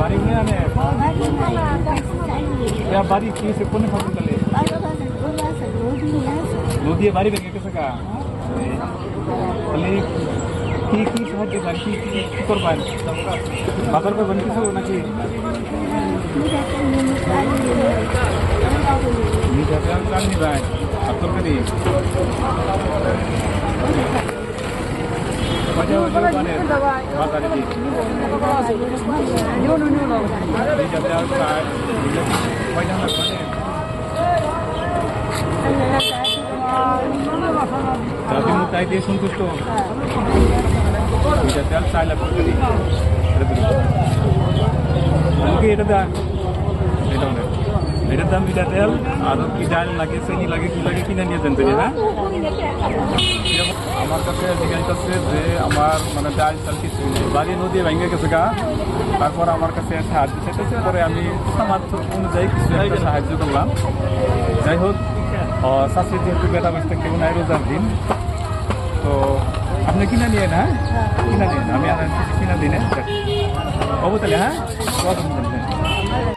बारी में आने या बारी की से कौन फसल चले नदी बारी में कैसे का अली की साहाଯ୍य बाकी की करबान बाजार पे बन किसो नाকি নিতে আমি জানি ভাই আপনার কাছে বাজার বাজারে বাজারে দি নিও এই যাতে আর কাজ পয়সা না মানে যদি মুতাই দিয়ে সন্তুষ্ট এই যাতে আর চাইলা করতে দি আমাকে এটা দা এটা না এটার দাম মিটা তেল আরও কি ডাল লাগে চিনি লাগে কি লাগে কিনে নিয়ে যান হ্যাঁ আমার কাছে জিজ্ঞাসা যে আমার মানে ডাল চাল কিছু নেই বাড়ি নদী ভেঙে গেছে গা তারপর আমার কাছে সাহায্য চেয়েছে পরে আমি সামর্থ্য অনুযায়ী কিছু একটা সাহায্য করলাম যাই হোক শাশুড়ি যেহেতু বেটা বাঁচতে কেউ নাই রোজার দিন তো আপনি কিনে নিয়ে না কিনে নিন আমি আর কিনা দিনে হবো তাহলে হ্যাঁ